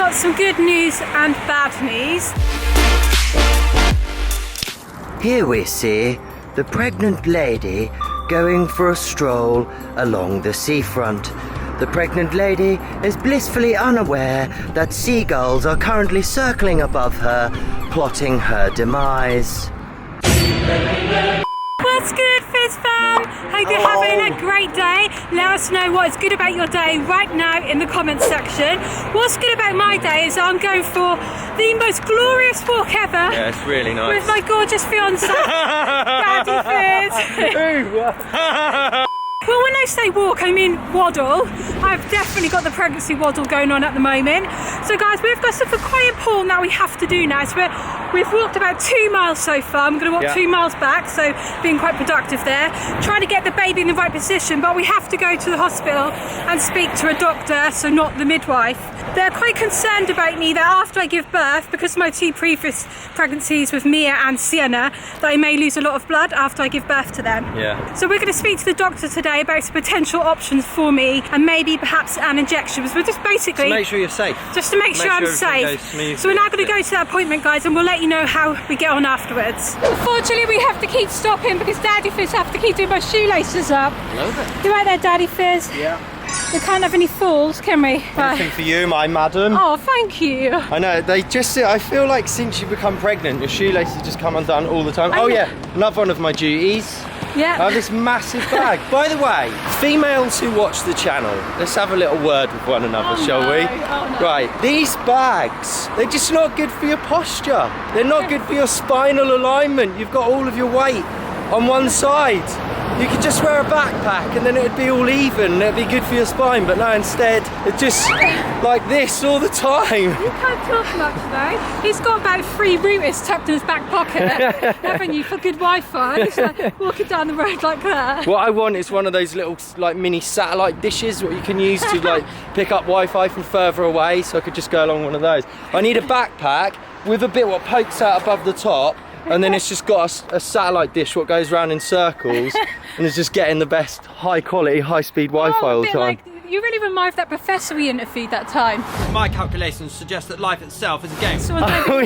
got some good news and bad news. Here we see the pregnant lady going for a stroll along the seafront. The pregnant lady is blissfully unaware that seagulls are currently circling above her, plotting her demise. What's good, Fizz fam? Hope you're having a great day. Let us know what is good about your day right now in the comments section. What's good about my day is I'm going for the most glorious walk ever. Yeah, it's really nice. With my gorgeous fiance, Daddy Fizz. Well, when I say walk, I mean waddle. I've definitely got the pregnancy waddle going on at the moment. So guys, we've got something quite important that we have to do now. So we've walked about 2 miles so far. I'm going to walk 2 miles back, so being quite productive there. Trying to get the baby in the right position, but we have to go to the hospital and speak to a doctor, so not the midwife. They're quite concerned about me that after I give birth, because of my 2 previous pregnancies with Mia and Sienna, that I may lose a lot of blood after I give birth to them. Yeah. So we're going to speak to the doctor today about some potential options for me and maybe perhaps an injection. But just basically... To make sure you're safe. Just to make sure I'm safe. So we're now going to go to that appointment, guys, and we'll let you know how we get on afterwards. Unfortunately, we have to keep stopping because Daddy Fizz have to keep doing my shoelaces up. Love it. You right there, Daddy Fizz? Yeah. We can't have any falls, can we? Anything for you, my madam. Oh, thank you. I know, I feel like since you become pregnant, your shoelaces just come undone all the time. Oh yeah, another one of my duties. Yeah. I have this massive bag. By the way, females who watch the channel, let's have a little word with one another, shall we? Oh, no. Right, these bags, they're just not good for your posture. They're not good for your spinal alignment. You've got all of your weight on one side. You could just wear a backpack and then it'd be all even and it'd be good for your spine, but no, instead it's just like this all the time. You can't talk much though. He's got about 3 routers tucked in his back pocket, haven't you, for good Wi-Fi? He's like walking down the road like that. What I want is one of those little like mini satellite dishes what you can use to like pick up Wi-Fi from further away, so I could just go along one of those. I need a backpack with a bit what pokes out above the top, and then it's just got a satellite dish what goes round in circles and is just getting the best high quality, high speed Wi-Fi all the time. Like, you really remind me of that professor we interviewed that time. My calculations suggest that life itself is a game. Oh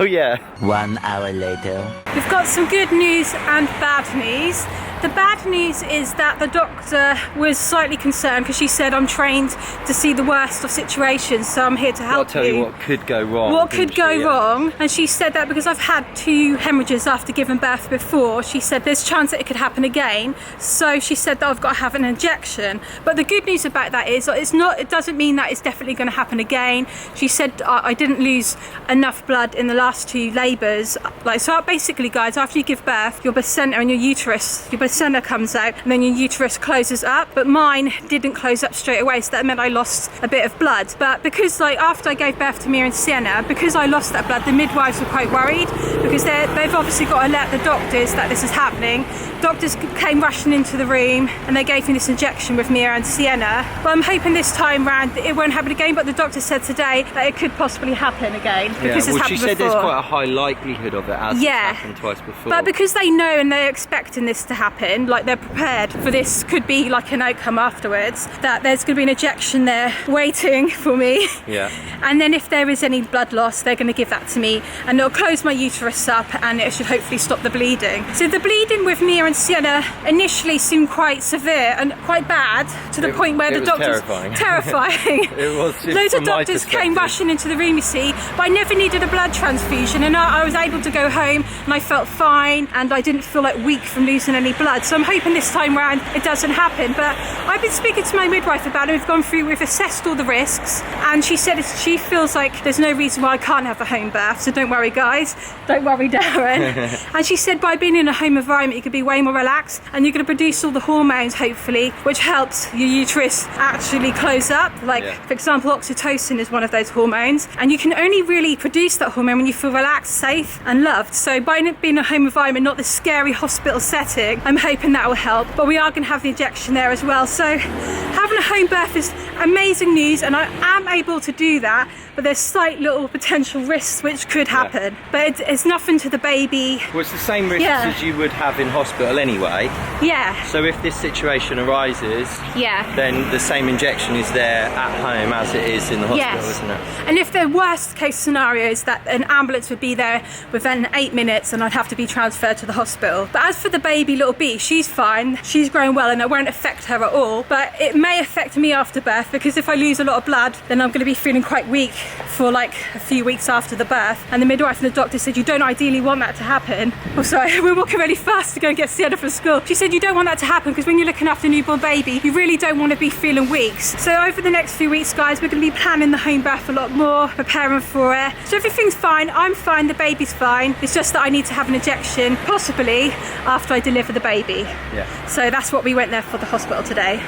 yeah. 1 hour later. We've got some good news and bad news. The bad news is that the doctor was slightly concerned because she said I'm trained to see the worst of situations, so I'm here to help I'll tell you what could go wrong. What could go wrong? And she said that because I've had 2 hemorrhages after giving birth before, she said there's a chance that it could happen again. So she said that I've got to have an injection. But the good news about that is it doesn't mean that it's definitely going to happen again. She said I didn't lose enough blood in the last 2 labours. So basically, guys, after you give birth, your placenta and your uterus, placenta comes out and then your uterus closes up, but mine didn't close up straight away, so that meant I lost a bit of blood. But because after I gave birth to Mia and Sienna, because I lost that blood, the midwives were quite worried because they've obviously got to let the doctors that this is happening. Doctors came rushing into the room and they gave me this injection with Mia and Sienna. But I'm hoping this time round it won't happen again, but the doctor said today that it could possibly happen again because it's happened she said before. There's quite a high likelihood of it as it's happened twice before. But because they know and they're expecting this to happen, like they're prepared for this could be like an outcome afterwards, that there's going to be an injection there waiting for me. Yeah. And then if there is any blood loss, they're going to give that to me and it'll close my uterus up and it should hopefully stop the bleeding. So the bleeding with Mia and Sienna initially seemed quite severe and quite bad to the point where the doctors... Terrifying. It was. Loads of doctors came rushing into the room, you see, but I never needed a blood transfusion and I was able to go home and I felt fine and I didn't feel like weak from losing any blood. So I'm hoping this time round it doesn't happen. But I've been speaking to my midwife about it. We've assessed all the risks and she said she feels like there's no reason why I can't have a home birth. So don't worry, guys. Don't worry, Darren. And she said by being in a home environment you could be way more relaxed and you're going to produce all the hormones hopefully, which helps your uterus actually close up. For example, oxytocin is one of those hormones and you can only really produce that hormone when you feel relaxed, safe and loved. So by being in a home environment, not this scary hospital setting, I'm hoping that will help. But we are going to have the injection there as well. So have having a home birth is amazing news, and I am able to do that, but there's slight little potential risks which could happen. But it's nothing to the baby. Well, it's the same risks as you would have in hospital anyway. Yeah. So if this situation arises, Yeah. then the same injection is there at home as it is in the hospital, isn't it? And if the worst case scenario is that an ambulance would be there within 8 minutes and I'd have to be transferred to the hospital. But as for the baby, little B, she's fine. She's growing well and it won't affect her at all. But it may affect me after birth, because if I lose a lot of blood, then I'm going to be feeling quite weak for like a few weeks after the birth. And the midwife and the doctor said you don't ideally want that to happen. Oh, sorry, we're walking really fast to go and get Sienna from school. She said you don't want that to happen because when you're looking after a newborn baby, you really don't want to be feeling weak. So over the next few weeks, guys, we're going to be planning the home birth a lot more, preparing for it. So everything's fine. I'm fine. The baby's fine. It's just that I need to have an injection, possibly after I deliver the baby. Yeah. So that's what we went there for the hospital today.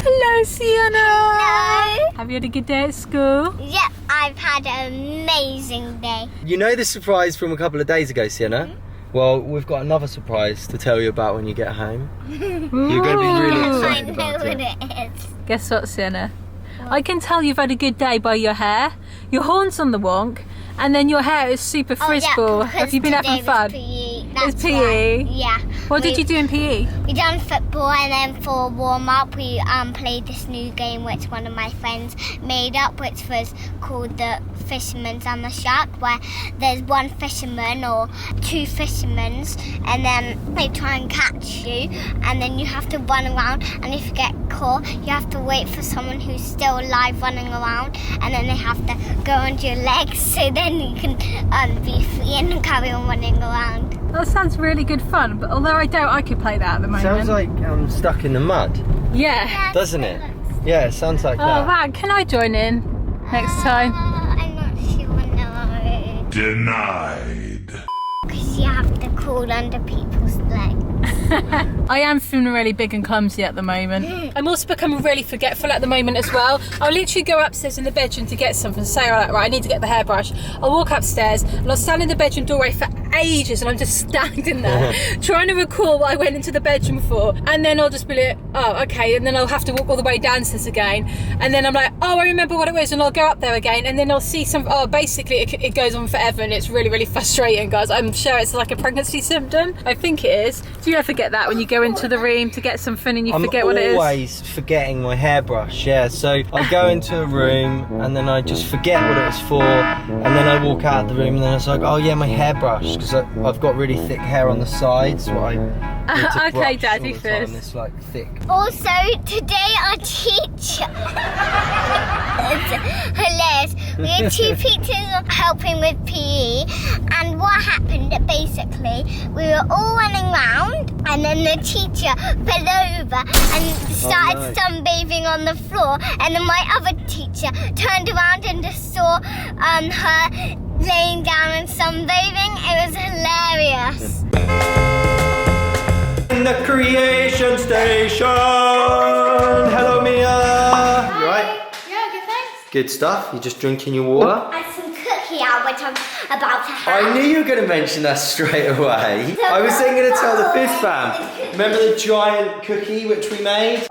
Hello, Sienna. Hello. Have you had a good day at school? Yep, I've had an amazing day. You know the surprise from a couple of days ago, Sienna? Well, we've got another surprise to tell you about when you get home. You're going to be really I excited know about what it. it is. Guess what, Sienna? I can tell you've had a good day by your hair. Your horn's on the wonk, and then your hair is super frizzball. Have you been having fun? It's PE. Yeah. What did you do in PE? We done football, and then for warm up we played this new game which one of my friends made up, which was called the Fisherman's and the Shark, where there's one fisherman or two fishermen, and then they try and catch you, and then you have to run around, and if you get caught you have to wait for someone who's still alive running around, and then they have to go onto your legs so then you can be free and carry on running around. That sounds really good fun, but although I doubt I could play that at the moment. Sounds like I'm stuck in the mud, Yeah. doesn't it? Yeah, it sounds like Oh that. wow, can I join in next time? I'm not sure, no. Denied. Because you have to crawl under people's legs. I am feeling really big and clumsy at the moment. I'm also becoming really forgetful at the moment as well. I'll literally go upstairs in the bedroom to get something, say all right, I need to get the hairbrush. I'll walk upstairs and I'll stand in the bedroom doorway for ages, and I'm just standing there trying to recall what I went into the bedroom for, and then I'll just be like, oh okay, and then I'll have to walk all the way downstairs again, and then I'm like, oh I remember what it was, and I'll go up there again, and then I'll see some, oh basically it goes on forever, and it's really really frustrating, guys. I'm sure it's like a pregnancy symptom. I think it is. Do you ever get that when you go into the room to get something and you forget what it is? I'm always forgetting my hairbrush, yeah. So I go into a room and then I just forget what it was for, and then I walk out of the room and then it's like, oh yeah, my hairbrush, because I've got really thick hair on the sides, so I need to Okay, brush Daddy all the time. Fizz. It's like thick. Also, today our teacher, it's hilarious, we had two teachers helping with PE, and what happened, basically, we were all running around, and then the teacher fell over and started sunbathing on the floor, and then my other teacher turned around and just saw her laying down and sunbathing. It was hilarious. In the creation station. Hello, Mia. You right? Yeah, good, thanks. Good stuff. You just drinking your water? I had some cookie out, which I'm about to have. I knew you were going to mention that straight away. I was then going to tell the Fizz fam. Remember the giant cookie which we made?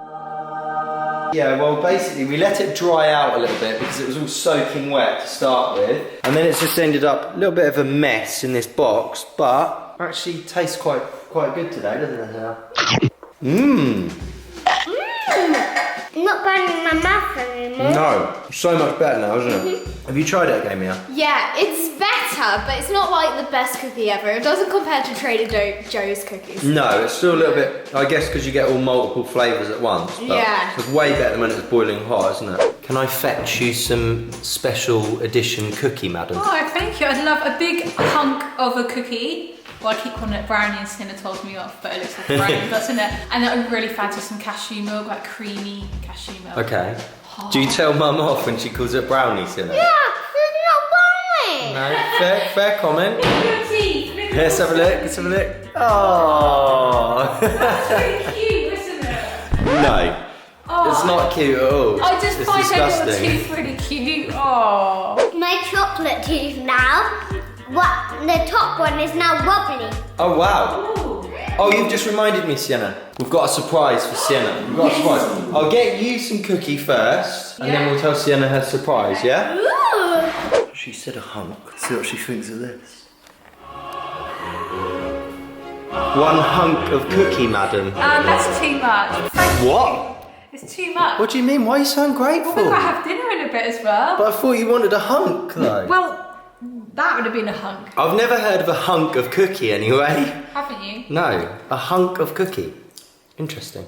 Yeah, well basically we let it dry out a little bit because it was all soaking wet to start with, and then it's just ended up a little bit of a mess in this box, but actually tastes quite good today, doesn't it? Mmm. Not burning my mouth anymore. No, so much better now, isn't it? Have you tried it again, Mia? Yeah, it's better, but it's not like the best cookie ever. It doesn't compare to Trader Joe's cookies. No, it's still a little bit, I guess because you get all multiple flavours at once. But Yeah. it's way better than when it was boiling hot, isn't it? Can I fetch you some special edition cookie, madam? Oh, thank you. I'd love a big hunk of a cookie. Well, I keep calling it brownie and Sienna told me off, but it looks like a brownie, doesn't it? And then I really fancy some cashew milk, like creamy cashew milk. Okay. Do you tell mum off when she calls it brownie, Sienna? Yeah, it's not burning. No, fair comment. Look at your teeth. Look at Let's have a look, let's have a look. Oh. That's really cute, isn't it? No. It's not cute at all. I just it's find her little disgusting. teeth really cute. Oh. My chocolate tooth now, the top one is now wobbly. Oh wow. Oh, you've just reminded me, Sienna. We've got a surprise for Sienna. We've got a surprise. I'll get you some cookie first, and then we'll tell Sienna her surprise, yeah? Ooh. She said a hunk. See what she thinks of this. 1 hunk of cookie, madam. That's too much. What? It's too much. What do you mean? Why are you so ungrateful? We've got to have dinner in a bit as well. But I thought you wanted a hunk, though. Well, that would have been a hunk. I've never heard of a hunk of cookie, anyway. Haven't you? No, a hunk of cookie. Interesting.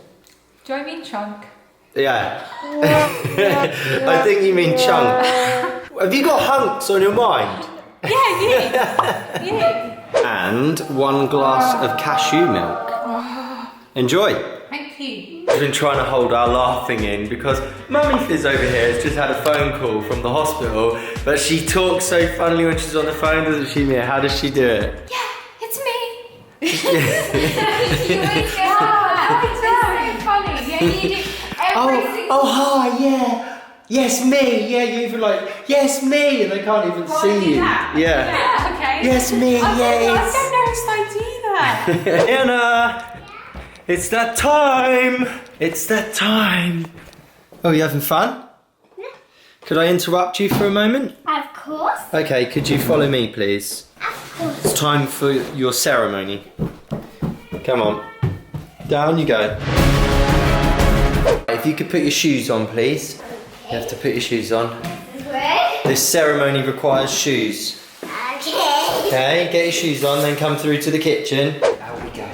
Do I mean chunk? Yeah. I think you mean chunk. Have you got hunks on your mind? Yeah, you. You. And 1 glass of cashew milk. Enjoy. Thank you. We've been trying to hold our laughing in because Mummy Fizz over here has just had a phone call from the hospital, but she talks so funnily when she's on the phone, doesn't she, Mia? How does she do it? Yeah, it's me. It's so funny. Yeah, you do every single hi, yeah. Yes, me. Yeah, you even like, yes, me, and they can't even see you. Yeah. Yeah. Okay. Yes, me, I yes. don't know if I do that. Anna, it's that time. It's that time. Oh, you having fun? Yeah. Could I interrupt you for a moment? Of course. Okay, could you follow me, please? Of course. It's time for your ceremony. Come on. Down you go. If you could put your shoes on, please. You have to put your shoes on. Wait. This ceremony requires shoes. Okay. Okay, get your shoes on, then come through to the kitchen. Out we go.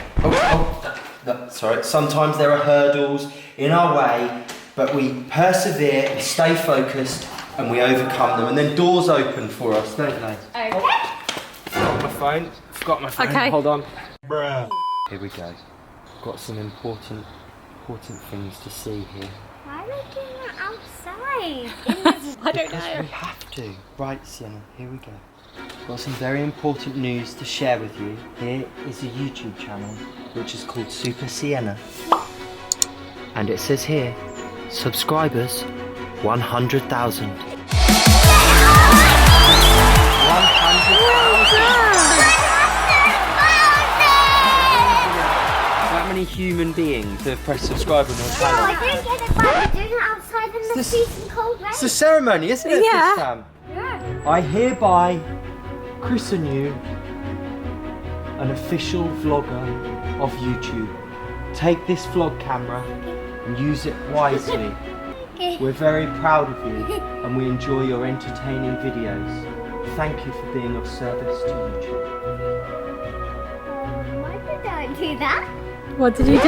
Sorry. Sometimes there are hurdles in our way, but we persevere, we stay focused, and we overcome them. And then doors open for us, don't they? Okay. Forgot my phone. Forgot my phone. Okay. Hold on. Here we go. Got some important things to see here. Why are we doing that outside? I don't know. We have to. Right, Sienna, here we go. Got some very important news to share with you. Here is a YouTube channel which is called Super Sienna. And it says here, subscribers 100,000. 100,000. That many human beings have pressed subscribe on your No, channel. I don't get it, but we're doing it outside in the freezing cold rain. It's a ceremony, isn't it, Yeah. Sam? Yeah. I hereby christen you an official vlogger of YouTube. Take this vlog camera and use it wisely. We're very proud of you and we enjoy your entertaining videos. Thank you for being of service to YouTube. Why did I do that? What did you do?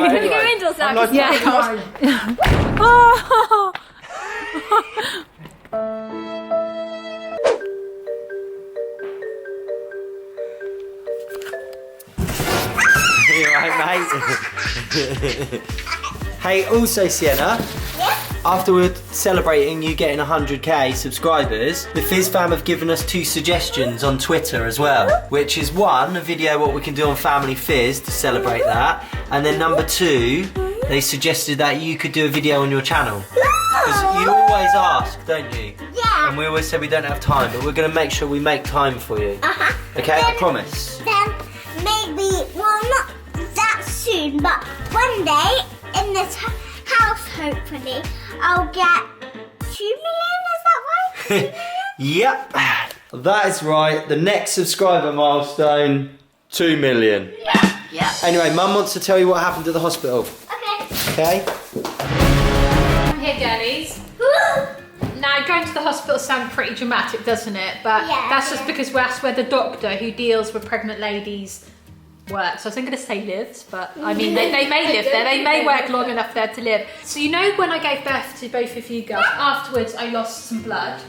Right, We go indoors now. I'm not- Oh. You alright, mate? Hey, also Sienna, after we're celebrating you getting 100k subscribers, the Fizz fam have given us 2 suggestions on Twitter as well, which is 1, a video what we can do on Family Fizz to celebrate that, and then number 2, they suggested that you could do a video on your channel. Because you always ask, don't you? Yeah. And we always say we don't have time, but we're going to make sure we make time for you. Okay, I promise. Then maybe, well, not that soon, but one day in this house, hopefully, I'll get 2 million. Is that right? 2 million? Yep, that is right. The next subscriber milestone, 2 million. Yeah. Anyway, Mum wants to tell you what happened at the hospital. Okay. Okay? Here, girlies. Woo! Now, going to the hospital sounds pretty dramatic, doesn't it? But Yeah, that's just yeah. because that's where the doctor who deals with pregnant ladies works. I was going to say lives, but I mean, they may live there. They may work long enough there to live. So you know when I gave birth to both of you girls, afterwards I lost some blood.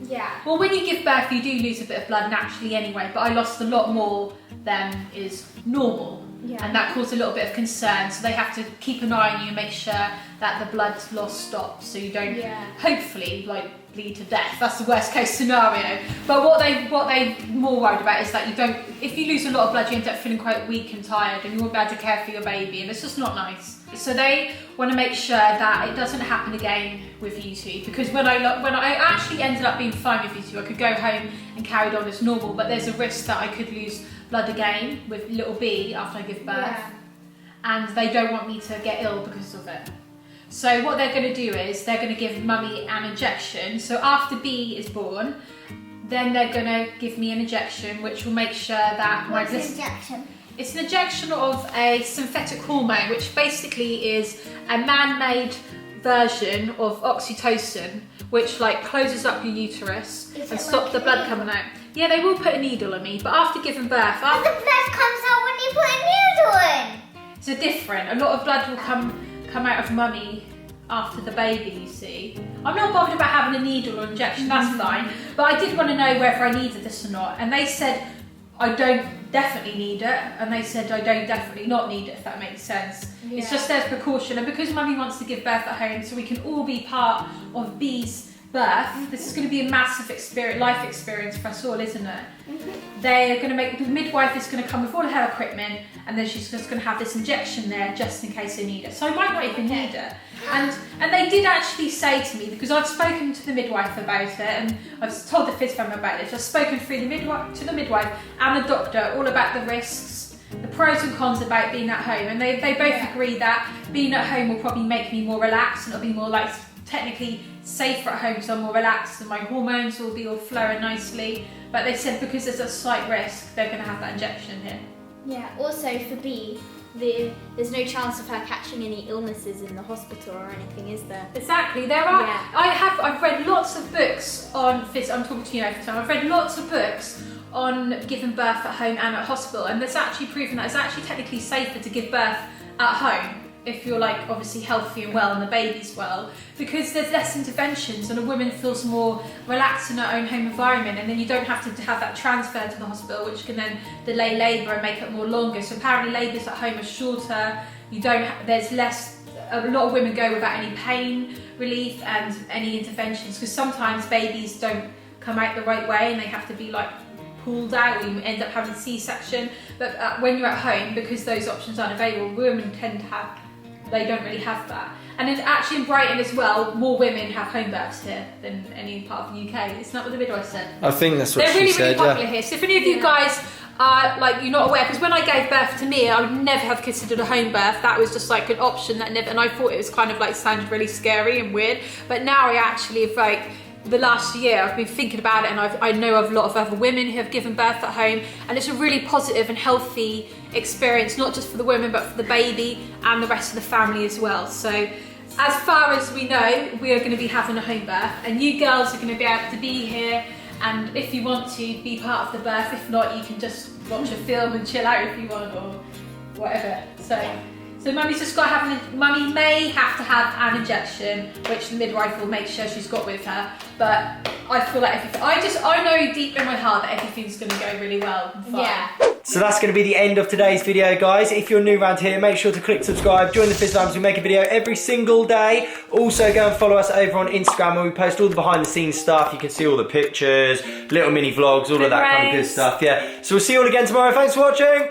Yeah. Well, when you give birth, you do lose a bit of blood naturally anyway, but I lost a lot more than is normal. Yeah. And that caused a little bit of concern, so they have to keep an eye on you and make sure that the blood loss stops so you don't hopefully like bleed to death. That's the worst case scenario. But what they more worried about is that you don't, if you lose a lot of blood, you end up feeling quite weak and tired and you won't be able to care for your baby, and it's just not nice. So they want to make sure that it doesn't happen again with you two, because when I actually ended up being fine with you two, I could go home and carried on as normal, but there's a risk that I could lose blood again with little B after I give birth, and they don't want me to get ill because of it. So what they're going to do is they're going to give mummy an injection. So after B is born, then they're going to give me an injection which will make sure that What's an injection? It's an injection of a synthetic hormone, which basically is a man-made version of oxytocin, which like closes up your uterus and stops the blood coming out. Yeah, they will put a needle in me, but after giving birth, But the blood comes out when you put a needle in. it's a different. A lot of blood will come out of mummy after the baby, you see. I'm not bothered about having a needle or injection, that's fine, but I did want to know whether I needed this or not, and they said I don't definitely need it, and they said I don't definitely not need it, if that makes sense. Yeah. It's just there's precaution, and because mummy wants to give birth at home so we can all be part of B's birth, this is going to be a massive life experience for us all, isn't it? They're going to make, the midwife is going to come with all her equipment, and then she's just going to have this injection there just in case they need it. So I might not even need it. And they did actually say to me, because I've spoken to the midwife about it, and I've told the Fizz family about this, I've spoken through to the midwife and the doctor all about the risks, the pros and cons about being at home, and they both agree that being at home will probably make me more relaxed, and it'll be more like technically safer at home because I'm more relaxed and my hormones will be all flowing nicely. But they said because there's a slight risk, they're going to have that injection here. Yeah, also for B, there's no chance of her catching any illnesses in the hospital or anything, is there? Exactly, there are. Yeah. I've read lots of books on Fizz. I'm talking to you now for time. I've read lots of books on giving birth at home and at hospital, and there's actually proven that it's actually technically safer to give birth at home if you're like obviously healthy and well and the baby's well, because there's less interventions and a woman feels more relaxed in her own home environment, and then you don't have to have that transfer to the hospital, which can then delay labour and make it more longer. So apparently labours at home are shorter, there's less, a lot of women go without any pain relief and any interventions, because sometimes babies don't come out the right way and they have to be like pulled out, or you end up having a C-section. But when you're at home, because those options aren't available, women tend to they don't really have that. And then actually in Brighton as well, more women have home births here than any part of the UK. Isn't that what the midwife said? I think that's what They're she really, said, really popular here. So if any of you guys are like, you're not aware, because when I gave birth to me, I would never have considered a home birth. That was just like an option that never, and I thought it was kind of like sounded really scary and weird. But now I actually have like, the last year I've been thinking about it, and I know of a lot of other women who have given birth at home, and it's a really positive and healthy experience, not just for the women but for the baby and the rest of the family as well. So as far as we know, we are going to be having a home birth, and you girls are going to be able to be here, and if you want to be part of the birth, if not you can just watch a film and chill out if you want, or whatever. So mummy's just got to have mummy may have to have an injection, which the midwife will make sure she's got with her. But I feel like I know deep in my heart that everything's going to go really well. And fine. Yeah. So that's going to be the end of today's video, guys. If you're new around here, make sure to click subscribe, join the Fizz Lambs. We make a video every single day. Also go and follow us over on Instagram, where we post all the behind the scenes stuff. You can see all the pictures, little mini vlogs, all of that kind of good stuff. Yeah. So we'll see you all again tomorrow. Thanks for watching.